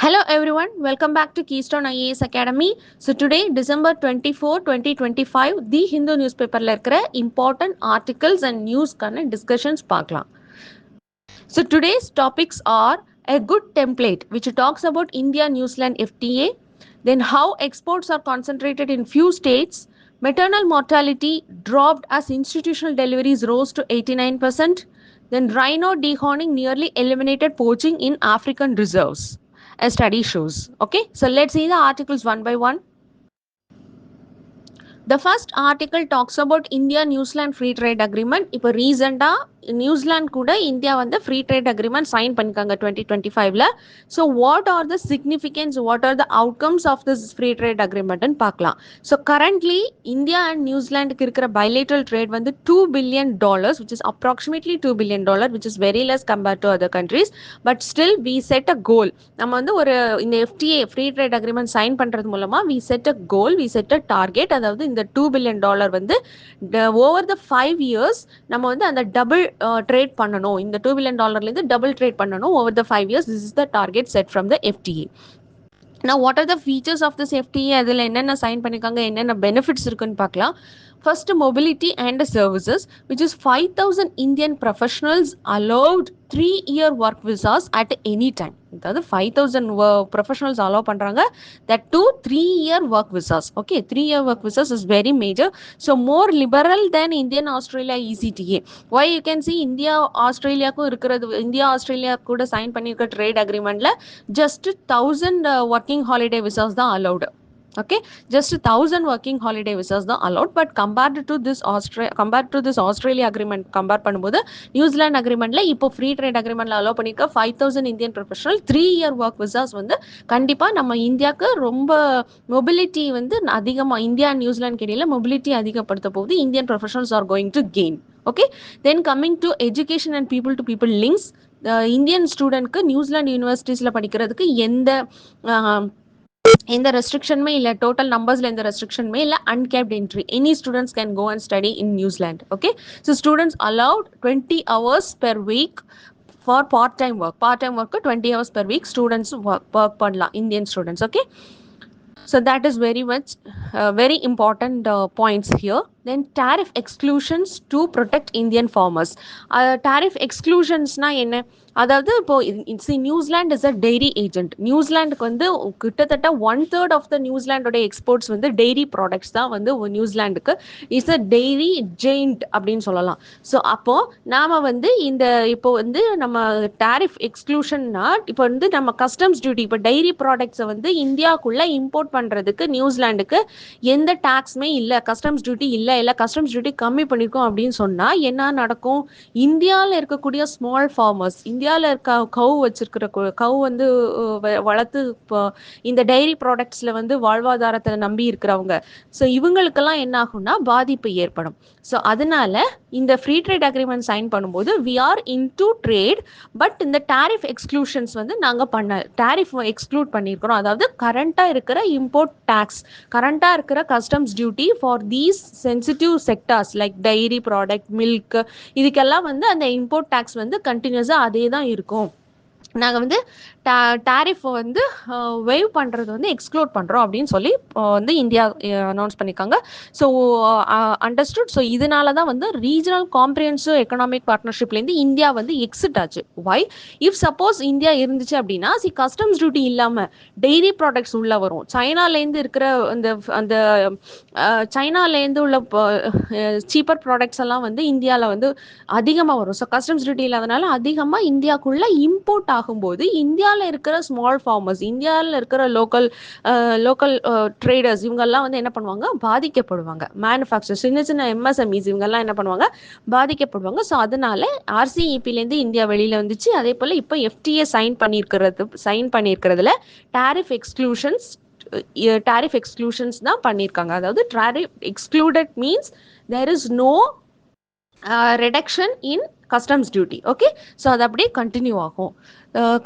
Hello everyone, welcome back to Keystone IAS Academy. So today, December 24, 2025, The Hindu newspaperல இருக்கிற important articles and newsக்கான discussions பார்க்கலாம். So today's topics are a good template which talks about India-New Zealand FTA, then how exports are concentrated in few states, maternal mortality dropped as institutional deliveries rose to 89%, then rhino dehorning nearly eliminated poaching in African reserves. A study shows. Okay, so let's see the articles one by one. The first article talks about India New Zealand free trade agreement. இப்போ ரீசெண்டாக New Zealand கூட India வந்து free trade agreement sign பண்ணிக்காங்க 2025ல. So what are the significance, what are the outcomes of this free trade அக்ரிமெண்ட்னு பார்க்கலாம். So currently India and நியூசிலாண்டுக்கு இருக்கிற பைலேட்ரல் ட்ரேட் வந்து $2 billion, which is approximately $2 billion, which is very less compared to other countries. But still we set a goal. நம்ம வந்து ஒரு இந்த FTA free trade agreement sign பண்ணுறது மூலமாக we set a goal, we set a target. அதாவது இந்த $2 billion வந்து over the 5 years நம்ம வந்து அந்த டபுள் ட்ரேட் பண்ணணும். இந்த $2 billion டபுள் ட்ரேட் பண்ணணும் over the 5 years. This is the target set from the FTA. Now what are the features of this FTA? அதில் என்னென்ன சைன் பண்ணியிருக்காங்க, என்னென்ன பெனிஃபிட்ஸ் இருக்குன்னு பார்க்கலாம். First, mobility and services, which is 5,000 Indian professionals allowed 3-year work visas at any time. அதாவது 5,000 professionals allow பண்ணுறாங்க, that to 3-year work visas. Okay, 3-year work visas is very major. So more liberal than Indian Australia ECTA. Why you can see India ஆஸ்திரேலியாவுக்கும் இருக்கிறது, India Australia கூட sign பண்ணியிருக்க trade அக்ரிமெண்ட்ல just 1,000 working holiday visas தான் allowed. Okay, just 1,000 working holiday visas தான் allowed. But compared to this Australia agreement compare பண்ணும்போது New Zealand அக்ரிமெண்ட்ல இப்போ free trade அக்ரிமெண்ட்ல allow பண்ணிருக்க 5,000 Indian professional 3-year work visas வந்து கண்டிப்பா நம்ம இந்தியாவுக்கு ரொம்ப மொபிலிட்டி வந்து அதிகமா, இந்தியா அண்ட் நியூசிலாந்து இடையில மொபிலிட்டி அதிகப்படுத்த போகுது. Indian professionals are going to gain. Okay, then coming to education and people to people links. Indian ஸ்டூடெண்ட்க்கு நியூசிலாந்து யூனிவர்சிட்டிஸில் படிக்கிறதுக்கு எந்த ரெஸ்ட்ரிக்ஷனுமே இல்லை, டோட்டல் நம்பர்ஸில் எந்த ரெஸ்ட்ரிக்ஷனுமே இல்லை, uncapped entry, any students can go and study in New Zealand. Okay, so students allowed 20 hours per week for part time work. Part time ஒர்க்கு 20 hours per week students work பண்ணலாம், Indian students. Okay, so that is very much very important points here. Then tariff exclusions to protect Indian farmers. Tariff exclusionsனா என்ன? அதாவது இப்போ New Zealand is a dairy agent. நியூசிலாண்டுக்கு வந்து கிட்டத்தட்ட 1/3 of the நியூசிலாண்டோட exports வந்து டெய்ரி ப்ராடக்ட்ஸ் தான் வந்து நியூசிலாண்டுக்கு இஸ் அ டெய்ரி ஜெயிண்ட் அப்படின்னு சொல்லலாம். ஸோ அப்போ நாம வந்து இந்த இப்போ வந்து நம்ம டாரிஃப் எக்ஸ்க்ளூஷன்னா இப்போ வந்து நம்ம கஸ்டம்ஸ் டியூட்டி, இப்போ டெய்ரி ப்ராடக்ட்ஸை வந்து இந்தியாவுக்குள்ள இம்போர்ட் பண்ணுறதுக்கு நியூசிலாண்டுக்கு எந்த டாக்ஸுமே இல்லை, கஸ்டம்ஸ் டியூட்டி இல்லை கஸ்டம்ஸ் டியூட்டி கம்மி பண்ணியிருக்கோம் அப்படின்னு சொன்னால் என்ன நடக்கும்? இந்தியாவில் இருக்கக்கூடிய ஸ்மால் ஃபார்மர்ஸ், இந்தியாவில் இருக்க கவு வச்சிருக்கிற கவு வந்து வளர்த்து இப்போ இந்த டைரி ப்ராடக்ட்ஸில் வந்து வாழ்வாதாரத்தை நம்பி இருக்கிறவங்க, ஸோ இவங்களுக்கெல்லாம் என்ன ஆகும்னா பாதிப்பு ஏற்படும். ஸோ அதனால இந்த ஃப்ரீ ட்ரேட் அக்ரிமெண்ட் சைன் பண்ணும்போது we are into trade, but இந்த டாரிஃப் எக்ஸ்க்ளூஷன்ஸ் வந்து நாங்கள் டாரிஃப் எக்ஸ்க்ளூட் பண்ணியிருக்கிறோம். அதாவது கரண்ட்டாக இருக்கிற இம்போர்ட் டேக்ஸ், கரண்ட்டாக இருக்கிற customs duty for these sensitive sectors like diary product, milk, இதுக்கெல்லாம் வந்து அந்த இம்போர்ட் டேக்ஸ் வந்து கண்டினியூஸாக அதே தான் இருக்கும். நாங்கள் வந்து டாரிஃபை வந்து வேவ் பண்ணுறது வந்து எக்ஸ்க்ளூட் பண்ணுறோம் அப்படின்னு சொல்லி வந்து இந்தியா அனௌன்ஸ் பண்ணியிருக்காங்க. So understood. ஸோ இதனால தான் வந்து ரீஜனல் காம்ப்ரிஹென்சிவ் எக்கனாமிக் பார்ட்னர்ஷிப்லேருந்து இந்தியா வந்து எக்ஸிட் ஆச்சு. வை? இஃப் சப்போஸ் இந்தியா இருந்துச்சு அப்படின்னா கஸ்டம்ஸ் டியூட்டி இல்லாமல் டெய்ரி ப்ராடக்ட்ஸ் உள்ளே வரும். சைனாலேருந்து இருக்கிற அந்த அந்த சைனாலேருந்து உள்ள சீப்பர் ப்ராடக்ட்ஸ் எல்லாம் வந்து இந்தியாவில் வந்து அதிகமாக வரும். ஸோ கஸ்டம்ஸ் டியூட்டி இல்லாதனால அதிகமாக இந்தியாவுக்குள்ளே இம்போர்ட் ஆகும்போது இந்தியாவில் இருக்கிற ஸ்மால் ஃபார்மர்ஸ், இந்தியாவில் இருக்கிற லோக்கல் ட்ரேடர்ஸ் இவங்கெல்லாம் வந்து என்ன பண்ணுவாங்க? பாதிக்கப்படுவாங்க. மேனுஃபேக்சர், சின்ன சின்ன MSMEs இவங்கெல்லாம் என்ன பண்ணுவாங்க? பாதிக்கப்படுவாங்க. ஸோ அதனால RCEPலேருந்து இந்தியா வெளியில் வந்துச்சு. அதே போல் இப்போ FTA சைன் பண்ணியிருக்கிறதுல டாரிஃப் எக்ஸ்க்ளூஷன்ஸ் தான் பண்ணியிருக்காங்க. அதாவது tariff excluded means there is no reduction in customs duty. Okay, so அது அப்படியே கண்டினியூ ஆகும்.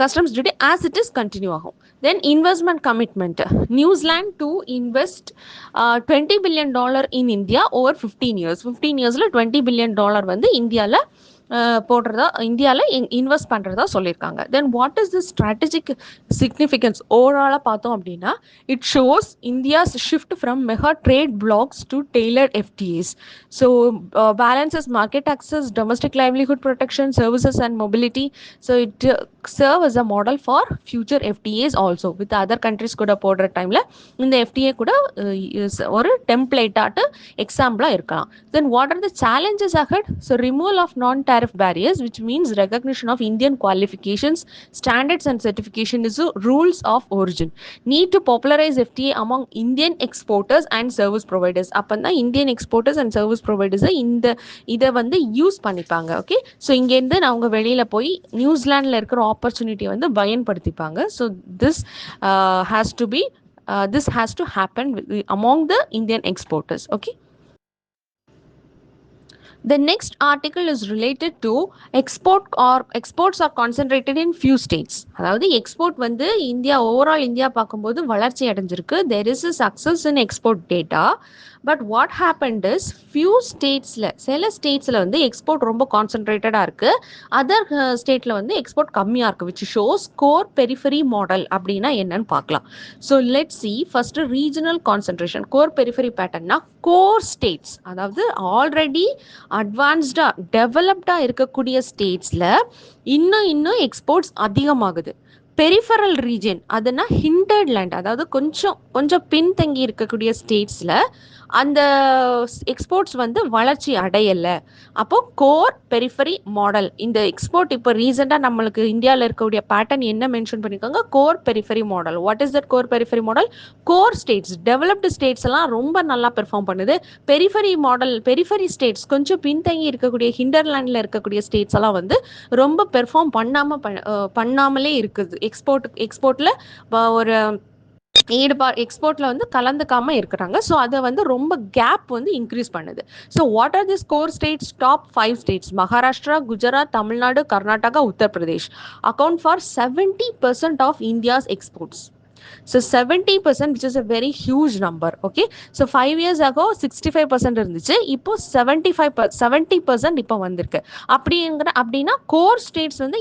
customs duty as it is continue ஆகும். Then investment commitment, New Zealand to invest $20 billion in India over 15 years. 15 yearsல $20 billion வந்து இந்தியாவில் போடுறதா இந்தியாவில் invest பண்ணுறதா சொல்லியிருக்காங்க. Then what is the strategic significance ஓவராலாக பார்த்தோம் அப்படின்னா, it shows India's shift from mega trade blocs to tailored FTAs. So balances market access, domestic livelihood protection, services and mobility. So it serve as a model for future FTAs also with other countries கூட போடுற டைமில் இந்த FTA கூட ஒரு டெம்ப்ளேட்டாட்டு எக்ஸாம்பிளாக இருக்கலாம். Then what are the challenges ahead? So removal of non-tariff barriers, which means recognition of Indian qualifications, standards and certification is rules of origin. Need to popularize FTA among Indian exporters and service providers. அப்போ Indian exporters and service ப்ரொவைடர்ஸை இதை வந்து use பண்ணிப்பாங்க. Okay, so இங்கேருந்து அவங்க வெளியில் போய் நியூசிலாண்டில் இருக்கிற ஆப்பர்ச்சுனிட்டியை வந்து பயன்படுத்திப்பாங்க. So this has to be this has to happen among the Indian exporters. Okay. The next article is related to exports are concentrated in few states. அதாவது எக்ஸ்போர்ட் வந்து இந்தியா ஓவரால் இந்தியா பார்க்கும்போது வளர்ச்சி அடைஞ்சிருக்கு. There is a success in export data. But what happened is few ஸ்டேட்ஸில் சில ஸ்டேட்ஸில் வந்து export ரொம்ப கான்சன்ட்ரேட்டடாக இருக்குது, அதர் ஸ்டேட்டில் வந்து எக்ஸ்போர்ட் கம்மியாக இருக்குது, which shows core periphery model அப்படின்னா என்னன்னு பார்க்கலாம். So let see first regional concentration. Core periphery பேட்டர்னா கோர் ஸ்டேட்ஸ், அதாவது ஆல்ரெடி அட்வான்ஸ்டாக டெவலப்டாக இருக்கக்கூடிய ஸ்டேட்ஸில் இன்னும் எக்ஸ்போர்ட்ஸ் அதிகமாகுது. பெரிஃபரல் ரீஜன் அதுனா ஹிண்டர்ட் லேண்ட், அதாவது கொஞ்சம் பின்தங்கி இருக்கக்கூடிய ஸ்டேட்ஸில் அந்த எக்ஸ்போர்ட்ஸ் வந்து வளர்ச்சி அடையலை. அப்போ கோர் பெரிஃபரி மாடல் இந்த எக்ஸ்போர்ட் இப்போ ரீசெண்டாக நம்மளுக்கு இந்தியாவில் இருக்கக்கூடிய பேட்டர்ன் என்ன மென்ஷன் பண்ணியிருக்காங்க? Core periphery model. What is that core periphery model? Core states, developed states எல்லாம் ரொம்ப நல்லா பெர்ஃபார்ம் பண்ணுது. பெரிஃபரி மாடல், பெரிஃபரி ஸ்டேட்ஸ் கொஞ்சம் பின்தங்கி இருக்கக்கூடிய ஹிண்டர்லேண்டில் இருக்கக்கூடிய ஸ்டேட்ஸ் எல்லாம் வந்து ரொம்ப பெர்ஃபார்ம் பண்ணாமலே இருக்குது. எக்ஸ்போர்ட்டில் ஒரு எக்ஸ்போர்ட்டில் வந்து கலந்துக்காமல் இருக்கிறாங்க. ஸோ அதை வந்து ரொம்ப கேப் வந்து இன்க்ரீஸ் பண்ணுது. So what are this core states? Top 5 states Maharashtra, Gujarat, Tamil Nadu, Karnataka, Uttar Pradesh account for 70% of India's exports. So 70%, which is a very huge number. Okay, so 5 years ago 65% இருந்துச்சு, இப்போ 70% இப்போ வந்திருக்கு. அப்படின்னா கோர் ஸ்டேட்ஸ் வந்து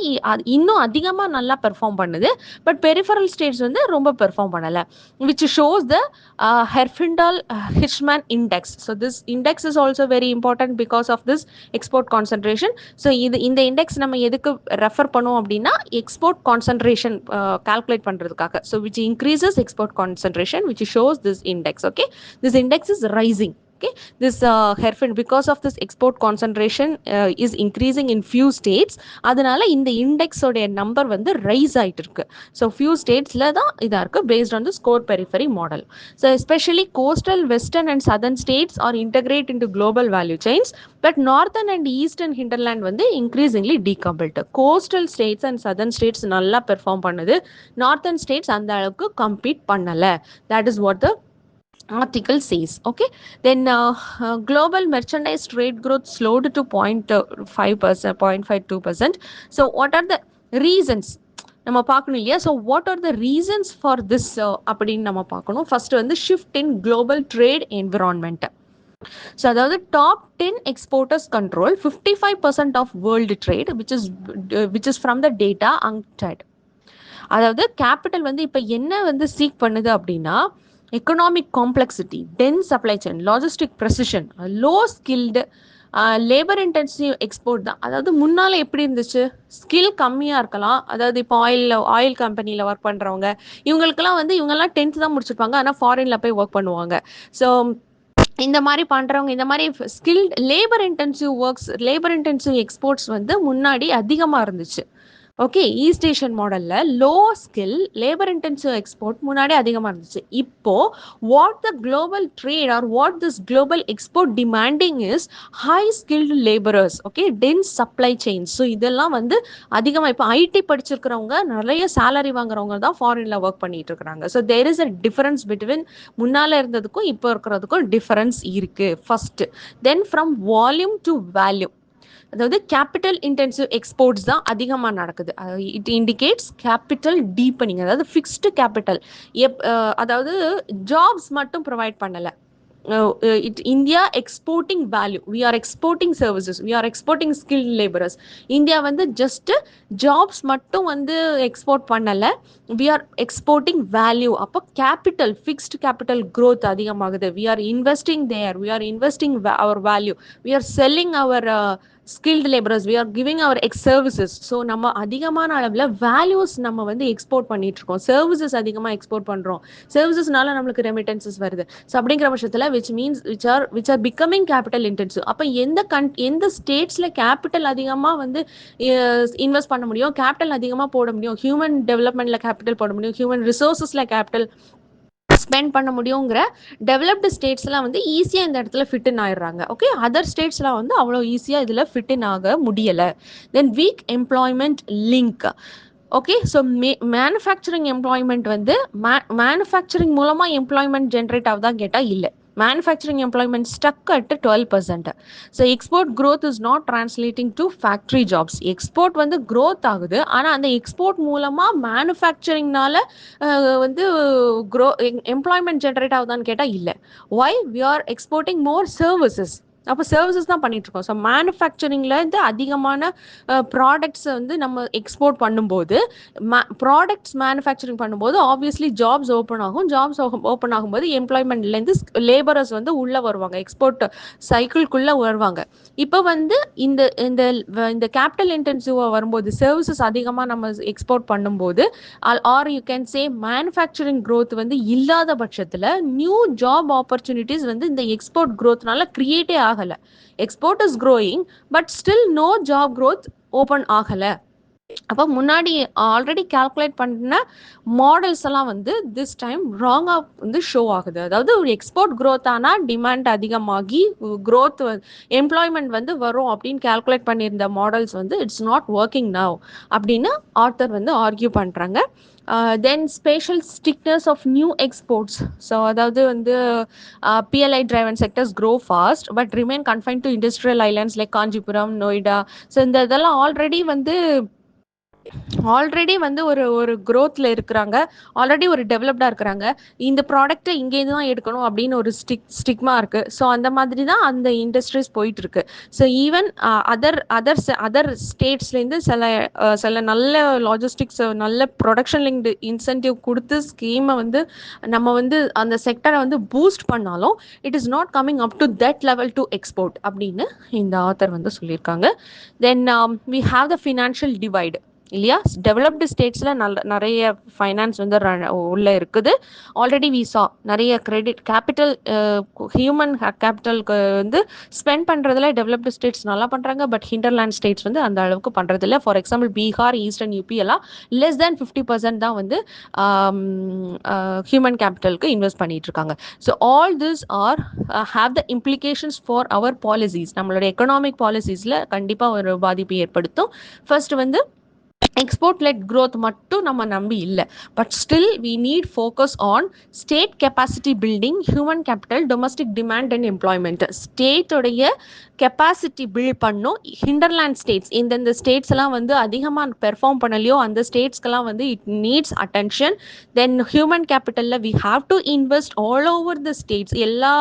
இன்னும் அதிகமாக நல்லா பெர்ஃபார்ம் பண்ணுது, பட் பெரிஃபரல் ஸ்டேட்ஸ் வந்து ரொம்ப பெர்ஃபார்ம் பண்ணலை, which shows the Herfindahl-Hirschman index. So this index is also very important because of this export concentration. So இந்த இண்டெக்ஸ் நம்ம எதுக்கு ரெஃபர் பண்ணுவோம் அப்படின்னா எக்ஸ்போர்ட் கான்சன்ட்ரேஷன் கால்குலேட் பண்ணுறதுக்காக. So which increases export concentration, which shows this index. Okay, this index is rising. Okay, this Herfindahl, because of this export concentration is increasing in few states, அதனால இந்த index உடைய number வந்து rice ஆயிட்டு இருக்கு. So few ஸ்டேட்ஸ்ல தான் இதா இருக்கு based on the score periphery model. So especially coastal western and southern states are integrated into global value chains, but northern and eastern hinterland வந்து increasingly decoupled. coastal states and southern states நல்லா perform பண்ணுது, northern states அந்த அளவுக்கு compete பண்ணல. that is what the article says. Okay, then global merchandise trade growth slowed to 0.5%, 0.52%. So what are the reasons நம்ம பார்க்கணும் இல்லையா? So what are the reasons for this அப்படின்னு நம்ம பார்க்கணும். ஃபர்ஸ்ட் வந்து shift in global trade environment. So அதாவது top 10 exporters control 55% of world trade, which is from the data UNCTAD. அதாவது capital வந்து இப்போ என்ன வந்து சீக் பண்ணுது அப்படின்னா economic complexity, dense supply chain, logistic precision, low skilled, labour intensive export தான். அதாவது முன்னால் எப்படி இருந்துச்சு, ஸ்கில் கம்மியாக இருக்கலாம், அதாவது இப்போ ஆயில் கம்பெனியில் ஒர்க் பண்ணுறவங்க இவங்களுக்கெல்லாம் வந்து இவங்கெல்லாம் 10th தான் முடிச்சிருப்பாங்க, ஆனால் ஃபாரினில் போய் ஒர்க் பண்ணுவாங்க. ஸோ இந்த மாதிரி பண்ணுறவங்க, இந்த மாதிரி ஸ்கில்ட் லேபர் இன்டென்சிவ் எக்ஸ்போர்ட்ஸ் வந்து முன்னாடி அதிகமாக இருந்துச்சு. ஓகே, ஈஸ்ட் ஏஷியன் மாடலில் low skill labour intensive export முன்னாடி அதிகமாக இருந்துச்சு. இப்போ what the global trade are what this global export demanding is high skilled labourers. Okay, dense supply chains. So இதெல்லாம் வந்து அதிகமாக இப்போ ஐடி படிச்சிருக்கிறவங்க நிறைய சேலரி வாங்குறவங்க தான் ஃபாரினில் ஒர்க் பண்ணிட்டு இருக்கிறாங்க. So there is a difference between முன்னால் இருந்ததுக்கும் இப்போ இருக்கிறதுக்கும் டிஃபரன்ஸ் இருக்குது first. Then from volume to value, அதாவது கேபிட்டல் இன்டென்சிவ் எக்ஸ்போர்ட்ஸ் தான் அதிகமாக நடக்குது. இட் இண்டிகேட்ஸ் கேபிட்டல் டீப்பனிங், அதாவது ஃபிக்ஸ்டு கேபிட்டல். அதாவது ஜாப்ஸ் மட்டும் ப்ரொவைட் பண்ணலை, India exporting value, we are exporting services, we are exporting skilled laborers. India வந்து just jobs மட்டும் வந்து export பண்ணல, we are exporting value. அப்போ capital, fixed capital growth அதிகமாகுது. We are investing there, we are investing our value, we are selling our skilled laborers, we are giving our ex services. So நம்ம அதிகமான அளவில் values நம்ம வந்து export பண்ணிட்டு இருக்கோம், services அதிகமாக எக்ஸ்போர்ட் பண்ணுறோம், சர்வீசஸ்னால நம்மளுக்கு ரெமிட்டன்சஸ் வருது. ஸோ அப்படிங்கிற பட்சத்தில் which means which are becoming capital intensive. அப்போ எந்த ஸ்டேட்ஸில் கேபிட்டல் அதிகமாக வந்து இன்வெஸ்ட் பண்ண முடியும், கேபிட்டல் அதிகமாக போட முடியும், ஹியூமன் டெவலப்மெண்ட்டில் கேபிட்டல் போட முடியும், ஹியூமன் ரிசோர்ஸஸில் கேபிட்டல் ஸ்பெண்ட் பண்ண முடியுங்கிற டெவலப்டு ஸ்டேட்ஸ்லாம் வந்து ஈஸியாக இந்த இடத்துல ஃபிட்டின் ஆயிடுறாங்க. ஓகே, அதர் ஸ்டேட்ஸ்லாம் வந்து அவ்வளோ ஈஸியாக இதில் ஃபிட்டின் ஆக முடியலை. Then weak employment link. Okay, so manufacturing employment வந்து மேனுஃபேக்சரிங் மூலமாக எம்ப்ளாய்மெண்ட் ஜென்ரேட் ஆகுதான் கேட்டால் இல்லை. Manufacturing employment stuck at 12%. So export growth is not translating to factory jobs. Export வந்து growth ஆகுது, ஆனால் அந்த எக்ஸ்போர்ட் மூலமாக மேனுஃபேக்சரிங்னால வந்து எம்ப்ளாய்மெண்ட் ஜென்ரேட் ஆகுதான்னு கேட்டால் இல்லை. why? We are exporting more services. அப்போ சர்வீசஸ் தான் பண்ணிட்டு இருக்கோம். ஸோ மேனுஃபேக்சரிங்கில் இருந்து அதிகமான ப்ராடக்ட்ஸை வந்து நம்ம எக்ஸ்போர்ட் பண்ணும்போது, ப்ராடக்ட்ஸ் மேனுஃபேக்சரிங் பண்ணும்போது ஆப்வியஸ்லி ஜாப்ஸ் ஓப்பன் ஆகும். ஜாப்ஸ் ஓப்பன் ஆகும்போது எம்ப்ளாய்மெண்ட்லேருந்து லேபரர்ஸ் வந்து உள்ளே வருவாங்க, எக்ஸ்போர்ட் சைக்கிள்குள்ளே வருவாங்க. இப்போ வந்து இந்த இந்த இந்த கேபிட்டல் இன்டென்சிவாக வரும்போது, சர்வீசஸ் அதிகமாக நம்ம எக்ஸ்போர்ட் பண்ணும்போது, are you can say manufacturing growth வந்து இல்லாத பட்சத்தில் நியூ ஜாப் ஆப்பர்ச்சுனிட்டிஸ் வந்து இந்த எக்ஸ்போர்ட் க்ரோத்னால கிரியேட்டே ஆகலை. Export is growing, but still no job growth open ஆகலை. அப்போ முன்னாடி ஆல்ரெடி கால்குலேட் பண்ண மாடல்ஸ் எல்லாம் வந்து திஸ் டைம் ராங்காக வந்து ஷோ ஆகுது. அதாவது ஒரு எக்ஸ்போர்ட் க்ரோத் ஆனால் டிமாண்ட் அதிகமாகி க்ரோத் எம்ப்ளாய்மெண்ட் வந்து வரும் அப்படின்னு கால்குலேட் பண்ணியிருந்த மாடல்ஸ் வந்து இட்ஸ் நாட் ஒர்க்கிங் நவ் அப்படின்னு ஆத்தர் வந்து ஆர்கியூ பண்ணுறாங்க. Then spatial stickiness of new exports. So அதாவது வந்து PLI driven sectors grow fast but remain confined to industrial islands like Kanchipuram, Noida. So இந்த இதெல்லாம் ஆல்ரெடி வந்து ஒரு க்ரோத்தில் இருக்கிறாங்க, ஆல்ரெடி ஒரு டெவலப்டாக இருக்கிறாங்க. இந்த ப்ராடக்ட்டை இங்கேருந்து தான் எடுக்கணும் அப்படின்னு ஒரு ஸ்டிக்மா இருக்குது. ஸோ அந்த மாதிரி தான் அந்த இண்டஸ்ட்ரீஸ் போயிட்டுருக்கு. ஸோ ஈவன் அதர் ஸ்டேட்ஸ்லேருந்து சில நல்ல லாஜிஸ்டிக்ஸ், நல்ல ப்ரொடக்ஷன் லிங்க்டு இன்சென்டிவ் கொடுத்து ஸ்கீமை வந்து நம்ம வந்து அந்த செக்டரை வந்து பூஸ்ட் பண்ணாலும் it is not coming up to that level to export அப்படின்னு இந்த ஆத்தர் வந்து சொல்லியிருக்காங்க. Then we have the financial divide இல்லையா. டெவலப்டு ஸ்டேட்ஸில் நிறைய ஃபைனான்ஸ் வந்து உள்ளே இருக்குது. ஆல்ரெடி வி சா நிறைய கிரெடிட் கேபிட்டல், ஹியூமன் கேபிட்டலுக்கு வந்து ஸ்பெண்ட் பண்ணுறதுல டெவலப்டு ஸ்டேட்ஸ் நல்லா பண்ணுறாங்க, பட் ஹிண்டர்லேண்ட் ஸ்டேட்ஸ் வந்து அந்த அளவுக்கு பண்ணுறதில்ல. For example Bihar, eastern UP எல்லாம் லெஸ் தேன் 50% தான் வந்து ஹியூமன் கேபிட்டலுக்கு இன்வெஸ்ட் பண்ணிட்டு இருக்காங்க. So all this are have the implications for our policies. நம்மளோட எக்கனாமிக் பாலிசிஸில் கண்டிப்பாக ஒரு பாதிப்பு ஏற்படுத்தும். ஃபர்ஸ்ட் வந்து எக்ஸ்போர்ட் லெட் க்ரோத் மட்டும் நம்ம நம்பி இல்லை, but still we need focus on state capacity building, human capital, domestic demand and employment. ஸ்டேட்டோடைய கெப்பாசிட்டி பில்ட் பண்ணும். ஹிண்டர்லேண்ட் ஸ்டேட்ஸ், இந்தந்த ஸ்டேட்ஸ் எல்லாம் வந்து அதிகமாக பெர்ஃபார்ம் பண்ணலையோ அந்த ஸ்டேட்ஸ்க்கெல்லாம் வந்து it needs attention. Then human கேபிட்டலில் we have to invest all over the states. எல்லா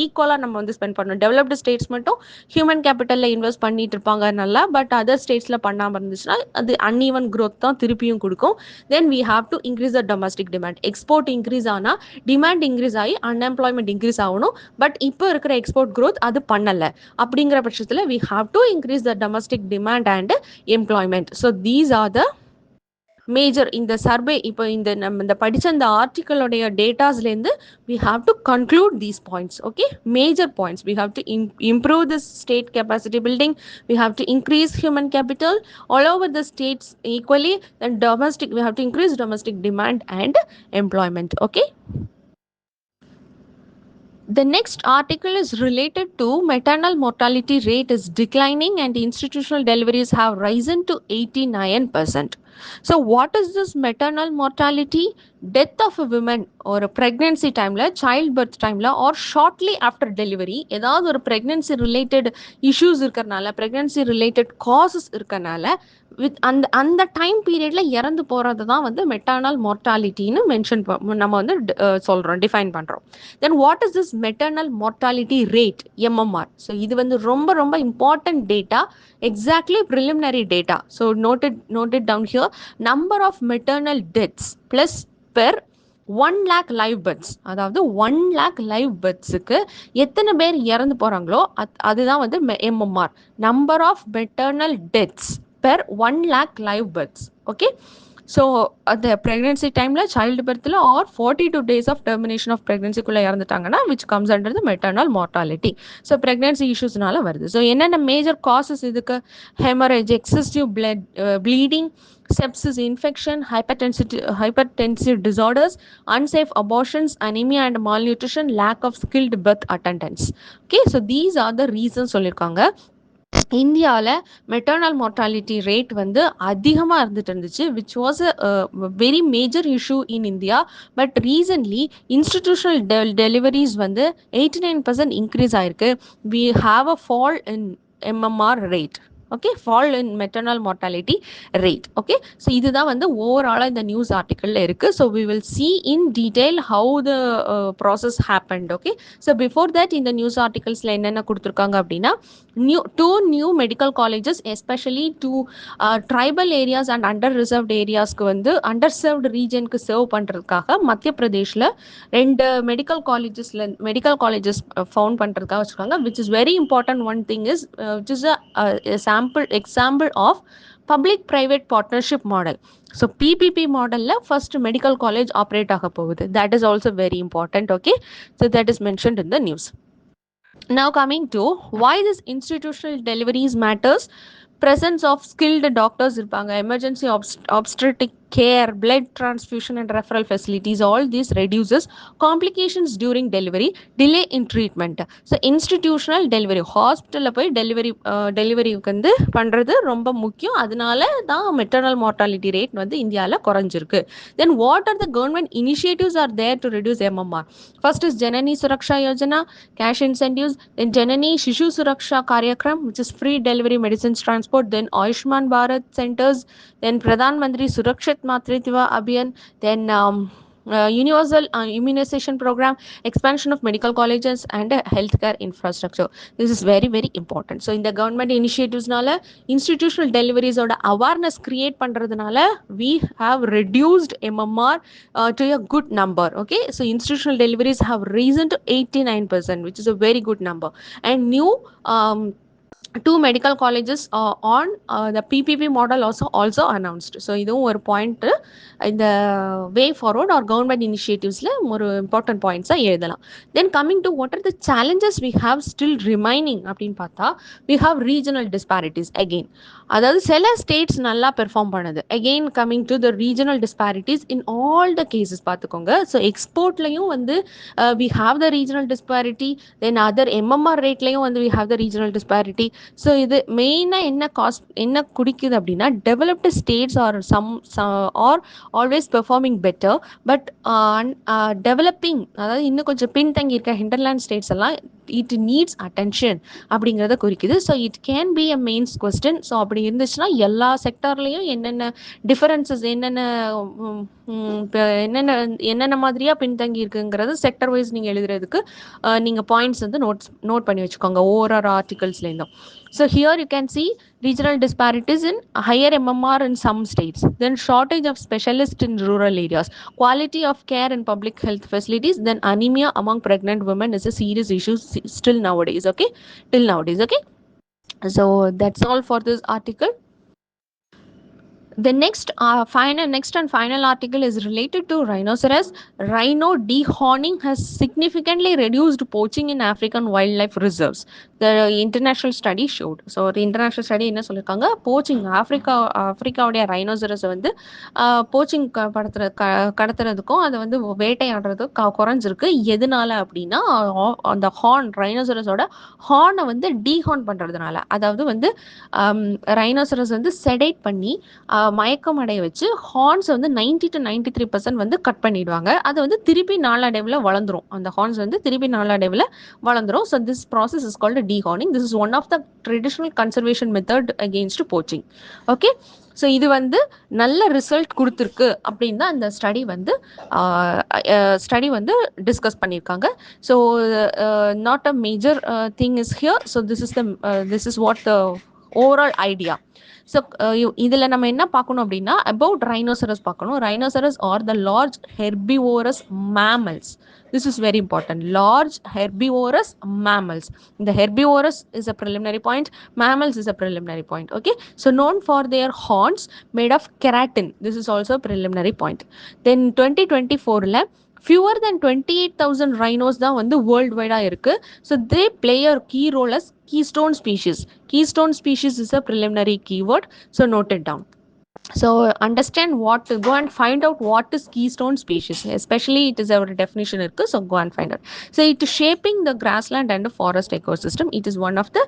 ஈக்குவலாக நம்ம வந்து ஸ்பெண்ட் பண்ணணும். டெவலப்டு ஸ்டேட்ஸ் மட்டும் ஹியூமன் கேபிட்டலில் இன்வெஸ்ட் பண்ணிட்டு இருப்பாங்க நல்லா, பட் அதர் ஸ்டேட்ஸில் பண்ணாமல் இருந்துச்சுன்னா அது அன்இவன் growth தான் திருப்பியும் கொடுக்கும். then we have to increase the domestic demand. export increase ஆனா demand increase ஆகி unemployment increase ஆகணும், பட் இப்போ இருக்கிற export growth அது பண்ணல. அப்படிங்கிற பட்சத்தில் we have to increase the domestic demand and employment. so these are the major இந்த சர்வே. இப்போ நம்ம இந்த படித்த இந்த ஆர்டிக்கலோடைய டேட்டாஸ்லேருந்து we have to conclude these points. okay, major points. we have to improve the state capacity building, we have to increase human capital all over the states equally, and we have to increase domestic demand and employment. okay, the next article is related to maternal mortality rate is declining and institutional deliveries have risen to 89%. So what is this maternal mortality? Death of a women ஒரு pregnancy டைமில், child birth டைமில் or shortly after delivery ஏதாவது ஒரு pregnancy related issues இருக்கிறனால, pregnancy related causes இருக்கனால, with அந்த அந்த time பீரியடில் இறந்து போகிறது தான் வந்து மெட்டர்னல் மார்ட்டாலிட்டின்னு நம்ம வந்து சொல்கிறோம், டிஃபைன் பண்ணுறோம். தென் what is this maternal mortality rate, MMR? So இது வந்து ரொம்ப ரொம்ப important data, exactly preliminary data. So noted down here, number of maternal deaths plus per 1 lakh live births. அதாவது 1 lakh லைவ் பர்த்ஸுக்கு எத்தனை பேர் இறந்து போகிறாங்களோ அதுதான் வந்து MMR, number of maternal deaths per 1 lakh live births. Okay, so அந்த pregnancy டைமில், child பர்த்தில் or 42 days of termination of ப்ரெக்னென்சிக்குள்ளே இறந்துட்டாங்கன்னா which comes under the maternal mortality. So pregnancy இஷ்யூஸ்னால வருது. ஸோ என்னென்ன மேஜர் காசஸ் இதுக்கு? Haemorrhage, excessive bleeding, sepsis, infection, hypertensive disorders, unsafe abortions, anemia and malnutrition, lack of skilled birth attendants. Okay, so these are the reasons சொல்லியிருக்காங்க. இந்தியாவில் maternal mortality rate வந்து அதிகமாக இருந்துச்சு, which was a very major issue in India. But recently institutional deliveries வந்து 89% increase ஆயிருக்கு. We have a fall in MMR rate. Okay, fall in maternal mortality rate. Okay, so இதுதான் வந்து ஓவராலாக இந்த news ஆர்டிக்கலில் இருக்குது. So we will see in detail how the process happened. Okay, so before that இந்த news ஆர்டிகல்ஸில் என்னென்ன கொடுத்துருக்காங்க அப்படின்னா, two new medical colleges, especially to tribal areas and under reserved areas க்கு வந்து underserved region க்கு serve பண்றதுக்காக மத்திய பிரதேஷ்ல 2 மெடிக்கல் காலேஜஸ் ஃபவுண்ட் பண்றதுக்காக வச்சிருக்காங்க. which is very important. One thing is which is a example of public private partnership model. So PPP மாடல்ல first medical college operate ஆக போகுது. That is also very important. Okay, so that is mentioned in the news. Now coming to why this institutional deliveries matters. Presence of skilled doctors இருப்பாங்க, emergency obstetric care, blood transfusion and referral facilities, all this reduces complications during delivery, delay in treatment. So institutional delivery, ஹாஸ்பிட்டலில் போய் delivery வந்து பண்ணுறது ரொம்ப முக்கியம். அதனால தான் maternal mortality rate வந்து இந்தியாவில் குறைஞ்சிருக்கு. Then what are the government initiatives are there to reduce MMR? First is Janani Suraksha Yojana, cash incentives, then Janani Shishu Suraksha Karyakram, which is free delivery medicines transport, then Ayushman Bharat centers, then Pradhan Mantri Surakshit Matritva Abhiyan, then universal immunization program, expansion of medical colleges and healthcare infrastructure. This is very very important. So in the government initiatives nala institutional deliveries oda awareness create பண்றதுனால we have reduced MMR to a good number. Okay, so institutional deliveries have risen to 89%, which is a very good number. And new 2 medical colleges on the PPP model also announced. So இதுவும் ஒரு point இந்த way forward or government இனிஷியேட்டிவ்ஸில் ஒரு important பாயிண்ட்ஸாக எழுதலாம். Then coming to what are the challenges we have still remaining அப்படின்னு பார்த்தா, we have regional disparities again. அதாவது சில ஸ்டேட்ஸ் நல்லா பெர்ஃபார்ம் பண்ணுது. Again coming to the regional disparities in all the cases பார்த்துக்கோங்க. ஸோ எக்ஸ்போர்ட்லையும் வந்து we have the regional disparity, then other MMR ரேட்லையும் வந்து we have the regional disparity. So இது மெயினாக என்ன குடிக்குது அப்படின்னா, developed states are are always performing better. But developing, அதாவது இன்னும் கொஞ்சம் பின்தங்கி இருக்க ஹிண்டர்லேண்ட் ஸ்டேட்ஸ் எல்லாம் இட் நீட்ஸ் அட்டென்ஷன் அப்படிங்கிறத குறிக்குது. So it can be a mains question. So அப்படி இருந்துச்சுன்னா எல்லா செக்டார்லேயும் என்னென்ன டிஃபரன்சஸ், என்னென்ன மாதிரியாக பின்தங்கி இருக்குங்கிறது செக்டர் வைஸ் நீங்கள் எழுதுறதுக்கு நீங்கள் பாயிண்ட்ஸ் வந்து நோட் பண்ணி வச்சுக்கோங்க ஒவ்வொரு ஆர்டிகல்ஸ்லேருந்தும். So here you can see regional disparities in higher MMR in some states, then shortage of specialists in rural areas, quality of care in public health facilities, then anemia among pregnant women is a serious issue still nowadays. Okay, till nowadays. Okay, so that's all for this article. The next and final article is related to rhinoceros. Rhino dehorning has significantly reduced poaching in African wildlife reserves. The international study showed. So the international study என்ன சொல்லியிருக்காங்க, poaching ஆஃப்ரிக்காவுடைய ரைனோசரஸை வந்து poaching கடத்துறதுக்கும் அதை வந்து வேட்டையாடுறதுக்கும் குறைஞ்சிருக்கு. எதனால அப்படின்னா, அந்த ரைனோசரஸோட ஹார்னை வந்து டீஹார்ன் பண்ணுறதுனால. அதாவது வந்து ரைனோசரஸ் வந்து செடேட் பண்ணி மயக்கம் அடைய வச்சு ஹார்ன்ஸ் வந்து 90 to 93% வந்து கட் பண்ணிடுவாங்க. அது வந்து திருப்பி நாளடைவில் வளர்ந்துரும். அந்த ஹார்ன்ஸ் வந்து திருப்பி நாளடைவில் வளர்ந்துரும். So this process is called dehorning. This is one of the traditional conservation method against poaching. Okay, so இது வந்து நல்ல ரிசல்ட் கொடுத்துருக்கு அப்படின்னு தான் இந்த ஸ்டடி வந்து டிஸ்கஸ் பண்ணியிருக்காங்க. So not a major thing is here. So this is what the overall idea. So இதில் நம்ம என்ன பார்க்கணும் அப்படின்னா அபவுட் ரைனோசரஸ் பார்க்கணும். Rhinoceros R the large herbivorous mammals. This is very important. Large herbivorous mammals. The herbivorous is a preliminary point. Mammals is a preliminary point. Okay. So known for their horns made of keratin. This is also a preliminary point. Then 2024 fewer than 28,000 rhinos தான் வந்து world வைடாக இருக்குது. So they play a key role as keystone species. Keystone species is a preliminary keyword. So note it down. So understand what to go and find out what is keystone species, especially it is our definition irukku, so go and find out. So it is shaping the grassland and the forest ecosystem. It is one of the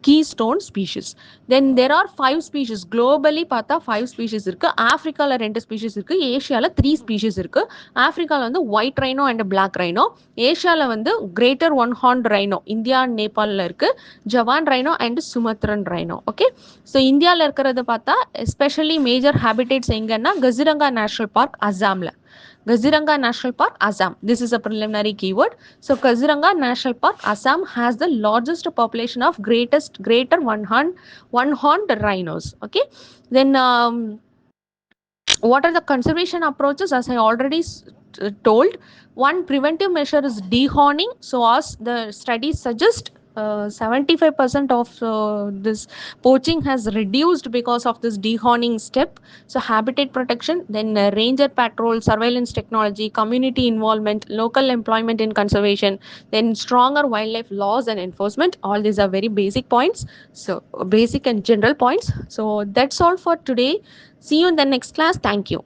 keystone species. Then there are 5 species globally. பார்த்தா 5 species இருக்கு. ஆப்பிரிக்கால 2 species இருக்கு. ஏசியால 3 species இருக்கு. ஆப்பிரிக்கால வந்து white rhino and black rhino. ஏசியால வந்து greater one horned rhino India and நேபாளில் இருக்கு. ஜவான் rhino and Sumatran rhino. Okay, so இந்தியாவில் இருக்கிறது பார்த்தா எஸ்பெஷலி மேஜர் ஹேபிடேட்ஸ் எங்கன்னா கசிரங்கா நேஷனல் பார்க் அசாமில். Kaziranga National Park, Assam. This is a preliminary keyword. So Kaziranga National Park, Assam has the largest population of greater one-horned rhinos. Okay. Then what are the conservation approaches? As I already told, one preventive measure is dehorning. So as the studies suggest, 75% of this poaching has reduced because of this dehorning step. So habitat protection, then ranger patrol, surveillance technology, community involvement, local employment in conservation, then stronger wildlife laws and enforcement. All these are very basic points. So basic and general points. So that's all for today. See you in the next class. Thank you.